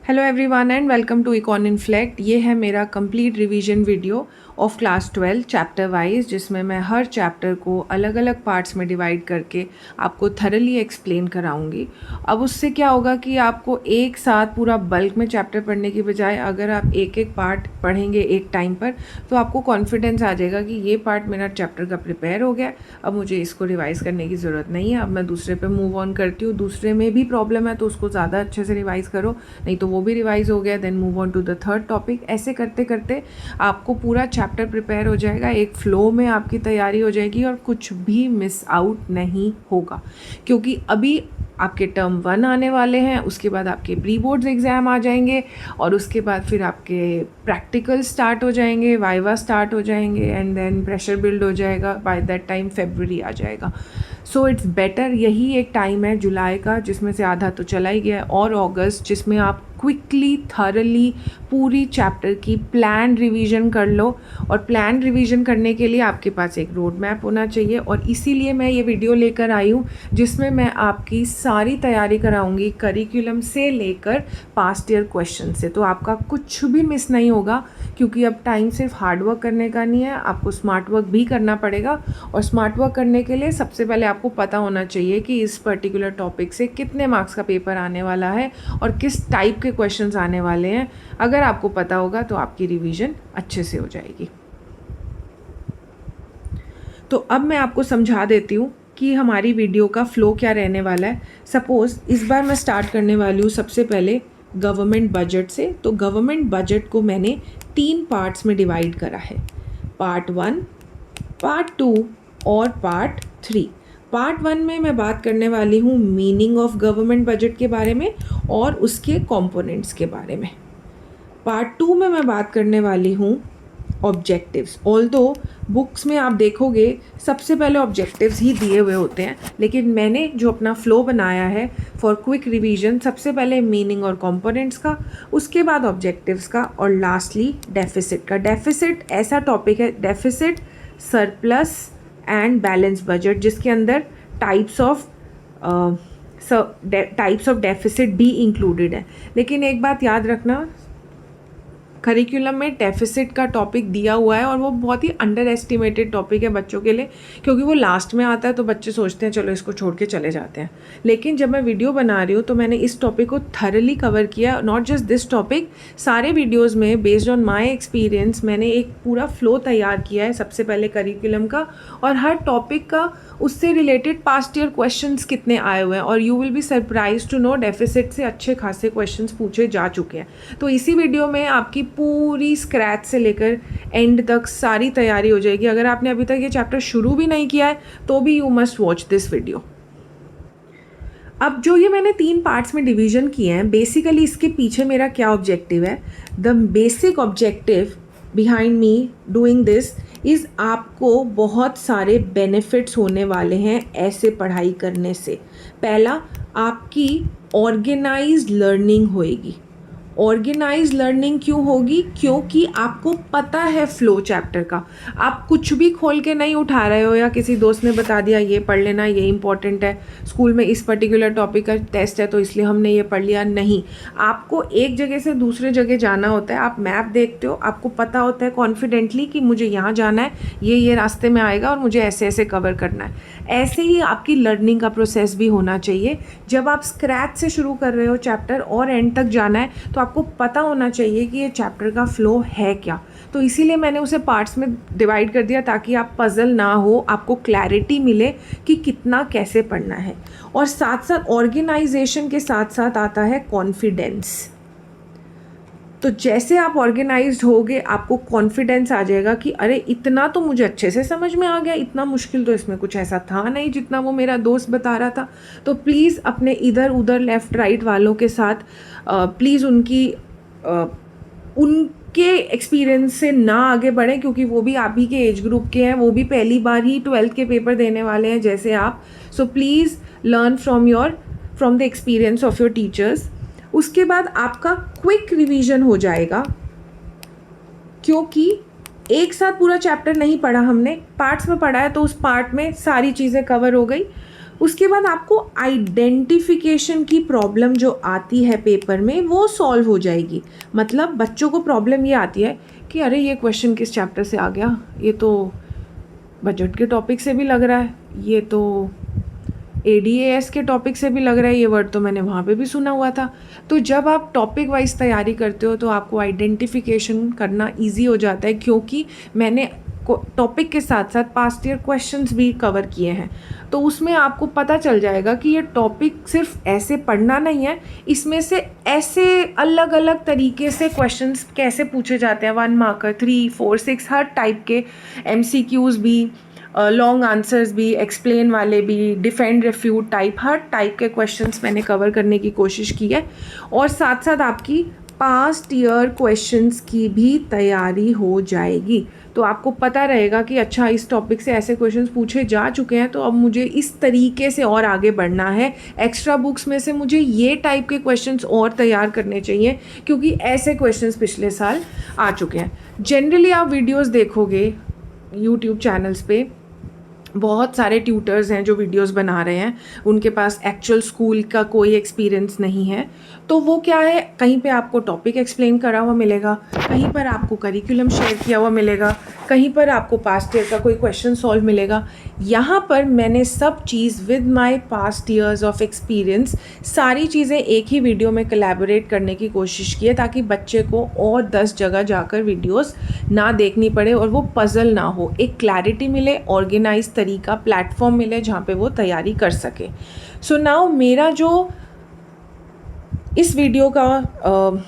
Hello everyone and welcome to econ inflect. ये है मेरा complete revision video of class 12 chapter wise, जिसमें मैं हर चैप्टर को अलग अलग पार्ट्स में डिवाइड करके आपको थरली एक्सप्लेन कराऊंगी। अब उससे क्या होगा कि आपको एक साथ पूरा बल्क में चैप्टर पढ़ने की बजाय अगर आप एक एक पार्ट पढ़ेंगे एक टाइम पर, तो आपको कॉन्फिडेंस आ जाएगा कि ये पार्ट मेरा चैप्टर का प्रिपेयर हो गया, अब मुझे इसको रिवाइज़ करने की ज़रूरत नहीं है। अब मैं दूसरे पे मूव ऑन करती हूँ। दूसरे में भी प्रॉब्लम है तो उसको ज़्यादा अच्छे से रिवाइज़ करो, नहीं तो वो भी रिवाइज हो गया, then move on to the third topic. ऐसे करते करते आपको पूरा चैप्टर प्रिपेयर हो जाएगा, एक फ्लो में आपकी तैयारी हो जाएगी और कुछ भी मिस आउट नहीं होगा। क्योंकि अभी आपके टर्म 1 आने वाले हैं, उसके बाद आपके प्री बोर्ड्स एग्ज़ाम आ जाएंगे और उसके बाद फिर आपके प्रैक्टिकल स्टार्ट हो जाएंगे, वाइवा स्टार्ट हो जाएंगे एंड देन प्रेशर बिल्ड हो जाएगा। बाय दैट टाइम फरवरी आ जाएगा। सो इट्स बेटर, यही एक टाइम है जुलाई का जिसमें से आधा तो चला ही गया, और अगस्त जिसमें आप क्विकली थरली पूरी चैप्टर की प्लान रिवीजन कर लो। और प्लान रिवीजन करने के लिए आपके पास एक रोड मैप होना चाहिए, और इसीलिए मैं ये वीडियो लेकर आई हूँ जिसमें मैं आपकी सारी तैयारी कराऊंगी करिकुलम से लेकर पास्ट ईयर क्वेश्चन से। तो आपका कुछ भी मिस नहीं होगा, क्योंकि अब टाइम सिर्फ हार्ड वर्क करने का नहीं है, आपको स्मार्ट वर्क भी करना पड़ेगा। और स्मार्ट वर्क करने के लिए सबसे पहले आपको पता होना चाहिए कि इस पर्टिकुलर टॉपिक से कितने मार्क्स का पेपर आने वाला है और किस टाइप के क्वेश्चंस आने वाले हैं। अगर आपको पता होगा तो आपकी रिवीजन अच्छे से हो जाएगी। तो अब मैं आपको समझा देती हूँ कि हमारी वीडियो का फ्लो क्या रहने वाला है। सपोज़ इस बार मैं स्टार्ट करने वाली हूँ सबसे पहले गवर्नमेंट बजट से। तो गवर्नमेंट बजट को मैंने 3 पार्ट्स में डिवाइड करा है, पार्ट 1, पार्ट 2 और पार्ट 3। पार्ट 1 में मैं बात करने वाली हूँ मीनिंग ऑफ गवर्नमेंट बजट के बारे में और उसके कंपोनेंट्स के बारे में। पार्ट 2 में मैं बात करने वाली हूँ ऑब्जेक्टिव्स। ऑल्दो बुक्स में आप देखोगे सबसे पहले ऑब्जेक्टिव्स ही दिए हुए होते हैं, लेकिन मैंने जो अपना फ्लो बनाया है फॉर क्विक रिवीजन, सबसे पहले मीनिंग और कंपोनेंट्स का, उसके बाद ऑब्जेक्टिव्स का, और लास्टली डेफिसिट का। डेफिसिट ऐसा टॉपिक है, deficit, surplus and balance budget, जिसके अंदर टाइप्स ऑफ डेफिसिट भी इंक्लूडेड है। लेकिन एक बात याद रखना, करिकुलम में डेफिसिट का टॉपिक दिया हुआ है और वो बहुत ही अंडर एस्टिमेटेड टॉपिक है बच्चों के लिए, क्योंकि वो लास्ट में आता है तो बच्चे सोचते हैं चलो इसको छोड़ के चले जाते हैं। लेकिन जब मैं वीडियो बना रही हूँ तो मैंने इस टॉपिक को थरली कवर किया। नॉट जस्ट दिस टॉपिक, सारे वीडियोज़ में बेस्ड ऑन माई एक्सपीरियंस मैंने एक पूरा फ्लो तैयार किया है, सबसे पहले करिकुलम का और हर टॉपिक का उससे रिलेटेड पास्ट ईयर क्वेश्चंस कितने आए हुए हैं। और you will be surprise to know deficit से अच्छे खासे क्वेश्चंस पूछे जा चुके हैं। तो इसी वीडियो में आपकी पूरी स्क्रैच से लेकर एंड तक सारी तैयारी हो जाएगी। अगर आपने अभी तक ये चैप्टर शुरू भी नहीं किया है तो भी you must watch this video. अब जो ये मैंने 3 पार्ट्स में डिवीजन किए हैं, बेसिकली इसके पीछे मेरा क्या ऑब्जेक्टिव है। The basic objective behind me doing this is, आपको बहुत सारे बेनिफिट्स होने वाले हैं ऐसे पढ़ाई करने से। पहला, आपकी ऑर्गेनाइज्ड लर्निंग होएगी। ऑर्गेनाइज लर्निंग क्यों होगी? क्योंकि आपको पता है फ्लो चैप्टर का। आप कुछ भी खोल के नहीं उठा रहे हो या किसी दोस्त ने बता दिया ये पढ़ लेना, ये इंपॉर्टेंट है, स्कूल में इस पर्टिकुलर टॉपिक का टेस्ट है तो इसलिए हमने ये पढ़ लिया। नहीं, आपको एक जगह से दूसरे जगह जाना होता है। आप मैप देखते हो, आपको पता होता है कॉन्फिडेंटली कि मुझे यहाँ जाना है, ये रास्ते में आएगा और मुझे ऐसे ऐसे कवर करना है। ऐसे ही आपकी लर्निंग का प्रोसेस भी होना चाहिए। जब आप स्क्रैच से शुरू कर रहे हो चैप्टर और एंड तक जाना है तो आपको पता होना चाहिए कि ये चैप्टर का फ्लो है क्या। तो इसीलिए मैंने उसे पार्ट्स में डिवाइड कर दिया ताकि आप पजल ना हो, आपको क्लैरिटी मिले कि कितना कैसे पढ़ना है। और साथ साथ ऑर्गेनाइजेशन के साथ साथ आता है कॉन्फिडेंस। तो जैसे आप ऑर्गेनाइज्ड होगे आपको कॉन्फिडेंस आ जाएगा कि अरे इतना तो मुझे अच्छे से समझ में आ गया, इतना मुश्किल तो इसमें कुछ ऐसा था नहीं जितना वो मेरा दोस्त बता रहा था। तो प्लीज़ अपने इधर उधर लेफ़्ट राइट वालों के साथ प्लीज़ उनके एक्सपीरियंस से ना आगे बढ़ें, क्योंकि वो भी आप ही के एज ग्रुप के हैं, वो भी पहली बार ही 12th के पेपर देने वाले हैं जैसे आप। So please learn from the experience of your teachers. उसके बाद आपका क्विक रिवीजन हो जाएगा, क्योंकि एक साथ पूरा चैप्टर नहीं पढ़ा हमने, पार्ट्स में पढ़ा है तो उस पार्ट में सारी चीज़ें कवर हो गई। उसके बाद आपको आइडेंटिफिकेशन की प्रॉब्लम जो आती है पेपर में वो सॉल्व हो जाएगी। मतलब बच्चों को प्रॉब्लम ये आती है कि अरे ये क्वेश्चन किस चैप्टर से आ गया, ये तो बजट के टॉपिक से भी लग रहा है, ये तो ADAS के टॉपिक से भी लग रहा है, ये वर्ड तो मैंने वहाँ पे भी सुना हुआ था। तो जब आप टॉपिक वाइज तैयारी करते हो तो आपको आइडेंटिफिकेशन करना इजी हो जाता है, क्योंकि मैंने टॉपिक के साथ साथ पास्ट ईयर क्वेश्चंस भी कवर किए हैं। तो उसमें आपको पता चल जाएगा कि ये टॉपिक सिर्फ ऐसे पढ़ना नहीं है, इसमें से ऐसे अलग अलग तरीके से क्वेश्चंस कैसे पूछे जाते हैं, 1 मार्कर, 3, 4, 6, हर टाइप के MCQs भी, लॉन्ग आंसर्स भी, एक्सप्लेन वाले भी, डिफेंड रिफ्यूट टाइप, हर टाइप के क्वेश्चंस मैंने कवर करने की कोशिश की है। और साथ साथ आपकी पास्ट ईयर क्वेश्चंस की भी तैयारी हो जाएगी। तो आपको पता रहेगा कि अच्छा इस टॉपिक से ऐसे क्वेश्चंस पूछे जा चुके हैं, तो अब मुझे इस तरीके से और आगे बढ़ना है। एक्स्ट्रा बुक्स में से मुझे ये टाइप के क्वेश्चंस और तैयार करने चाहिए, क्योंकि ऐसे क्वेश्चंस पिछले साल आ चुके हैं। जनरली आप वीडियोज़ देखोगे यूट्यूब चैनल्स पे, बहुत सारे ट्यूटर्स हैं जो वीडियोस बना रहे हैं, उनके पास एक्चुअल स्कूल का कोई एक्सपीरियंस नहीं है। तो वो क्या है, कहीं पे आपको टॉपिक एक्सप्लेन करा हुआ मिलेगा, कहीं पर आपको करिकुलम शेयर किया हुआ मिलेगा, कहीं पर आपको पास्ट ईयर का कोई क्वेश्चन सॉल्व मिलेगा। यहाँ पर मैंने सब चीज़ with my past years of experience सारी चीज़ें एक ही वीडियो में कोलैबोरेट करने की कोशिश की है, ताकि बच्चे को और 10 जगह जाकर वीडियोस ना देखनी पड़े और वो पजल ना हो, एक क्लैरिटी मिले, ऑर्गेनाइज तरीका, प्लेटफॉर्म मिले जहाँ पे वो तैयारी कर सके। सो नाउ मेरा जो इस वीडियो का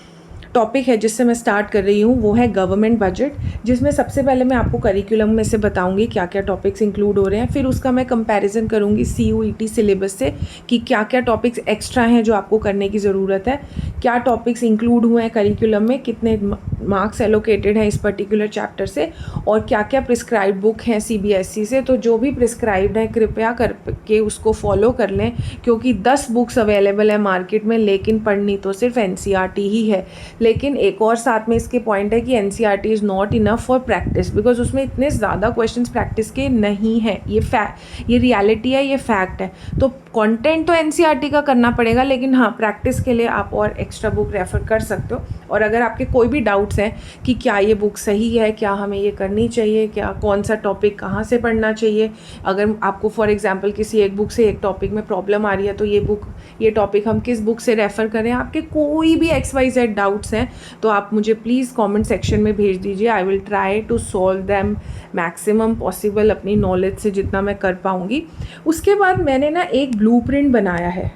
टॉपिक है जिससे मैं स्टार्ट कर रही हूँ वो है गवर्नमेंट बजट, जिसमें सबसे पहले मैं आपको करिकुलम में से बताऊंगी क्या क्या टॉपिक्स इंक्लूड हो रहे हैं। फिर उसका मैं कंपैरिजन करूंगी CUET सिलेबस से कि क्या क्या टॉपिक्स एक्स्ट्रा हैं जो आपको करने की ज़रूरत है, क्या टॉपिक्स इंक्लूड हुए हैं करिकुलम में, कितने मार्क्स एलोकेटेड हैं इस पर्टिकुलर चैप्टर से, और क्या क्या प्रिस्क्राइब्ड बुक हैं CBSE से। तो जो भी प्रिस्क्राइब्ड है कृपया करके उसको फॉलो कर लें, क्योंकि 10 बुक्स अवेलेबल है मार्केट में, लेकिन पढ़नी तो सिर्फ NCERT ही है। लेकिन एक और साथ में इसके पॉइंट है कि NCERT is not enough for practice, because उसमें इतने ज़्यादा क्वेश्चंस प्रैक्टिस के नहीं हैं। ये रियलिटी है, ये फैक्ट है। तो कंटेंट तो NCERT का करना पड़ेगा, लेकिन हाँ प्रैक्टिस के लिए आप और एक्स्ट्रा बुक रेफ़र कर सकते हो। और अगर आपके कोई भी डाउट्स हैं कि क्या ये बुक सही है, क्या हमें ये करनी चाहिए, क्या कौन सा टॉपिक कहाँ से पढ़ना चाहिए, अगर आपको फॉर एग्जांपल किसी एक बुक से एक टॉपिक में प्रॉब्लम आ रही है तो ये टॉपिक हम किस बुक से रेफ़र करें, आपके कोई भी XYZ डाउट्स हैं तो आप मुझे प्लीज़ कमेंट सेक्शन में भेज दीजिए। I will try to solve them maximum possible, अपनी नॉलेज से जितना मैं कर पाऊँगी। उसके बाद मैंने ना एक ब्लूप्रिंट बनाया है।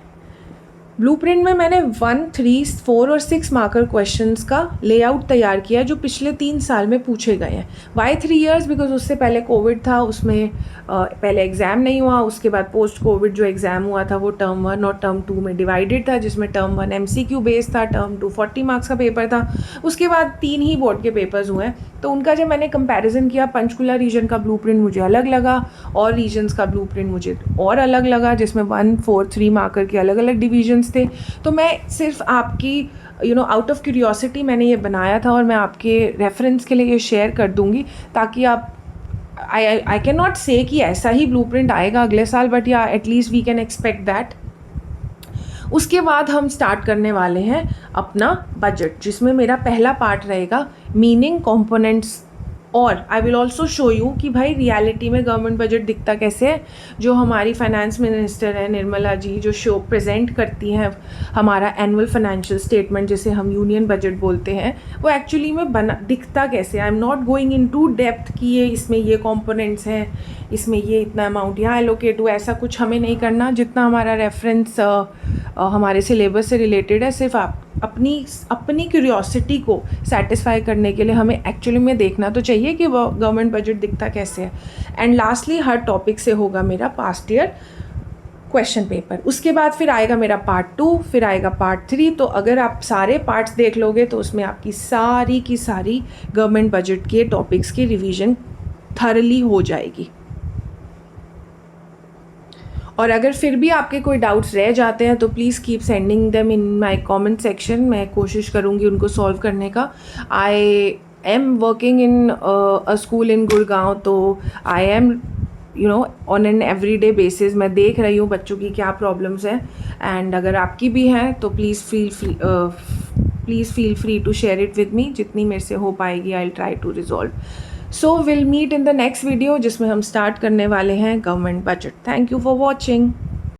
ब्लूप्रिंट में मैंने 1, 3, 4 और 6 मार्कर क्वेश्चंस का लेआउट तैयार किया है जो पिछले 3 साल में पूछे गए हैं। Y 3 years? बिकॉज उससे पहले कोविड था, उसमें पहले एग्ज़ाम नहीं हुआ, उसके बाद पोस्ट कोविड जो एग्ज़ाम हुआ था वो टर्म 1 और टर्म 2 में डिवाइडेड था, जिसमें टर्म 1 MCQ बेस्ड था, टर्म 2 40 मार्क्स का पेपर था। उसके बाद 3 ही बोर्ड के पेपर्स हुए हैं। तो उनका जब मैंने कंपैरिजन किया, पंचकुला रीजन का ब्लूप्रिंट मुझे अलग लगा और रीजन्स का ब्लूप्रिंट मुझे और अलग लगा, जिसमें 1, 4, 3 मार्कर के अलग अलग डिवीजन्स थे। तो मैं सिर्फ आपकी आउट ऑफ क्यूरियोसिटी मैंने ये बनाया था, और मैं आपके रेफरेंस के लिए ये शेयर कर दूंगी, ताकि आप आई कैन नॉट से कि ऐसा ही ब्लूप्रिंट आएगा अगले साल, बट या at least we can expect that. उसके बाद हम स्टार्ट करने वाले हैं अपना बजट, जिसमें मेरा पहला पार्ट रहेगा मीनिंग, कंपोनेंट्स, और I will also show you कि भाई रियलिटी में गवर्नमेंट बजट दिखता कैसे है। जो हमारी फाइनेंस मिनिस्टर है निर्मला जी, जो शो प्रेजेंट करती हैं हमारा एनुअल फाइनेंशियल स्टेटमेंट, जिसे हम यूनियन बजट बोलते हैं, वो एक्चुअली में दिखता कैसे। I am not going into depth कि ये इसमें ये कंपोनेंट्स हैं, इसमें ये इतना अमाउंट यहाँ एलोकेट हुआ, ऐसा कुछ हमें नहीं करना। जितना हमारा रेफरेंस हमारे सिलेबस से रिलेटेड है, सिर्फ आप अपनी क्यूरियोसिटी को सेटिस्फाई करने के लिए हमें एक्चुअली में देखना तो चाहिए कि वो गवर्नमेंट बजट दिखता कैसे है। एंड लास्टली हर टॉपिक से होगा मेरा पास्ट ईयर क्वेश्चन पेपर। उसके बाद फिर आएगा मेरा पार्ट 2, फिर आएगा पार्ट 3। तो अगर आप सारे पार्ट्स देख लोगे तो उसमें आपकी सारी की सारी गवर्नमेंट बजट के टॉपिक्स की रिवीजन थरली हो जाएगी। और अगर फिर भी आपके कोई डाउट्स रह जाते हैं तो please keep sending them in my comment section, मैं कोशिश करूँगी उनको सॉल्व करने का। I am working in a school in Gurgaon, तो I am on an everyday basis मैं देख रही हूँ बच्चों की क्या प्रॉब्लम्स हैं, एंड अगर आपकी भी हैं तो please feel free to share it with me. जितनी मेरे से हो पाएगी I will try to resolve. So will meet in the next video जिसमें हम स्टार्ट करने वाले हैं government budget. Thank you for watching.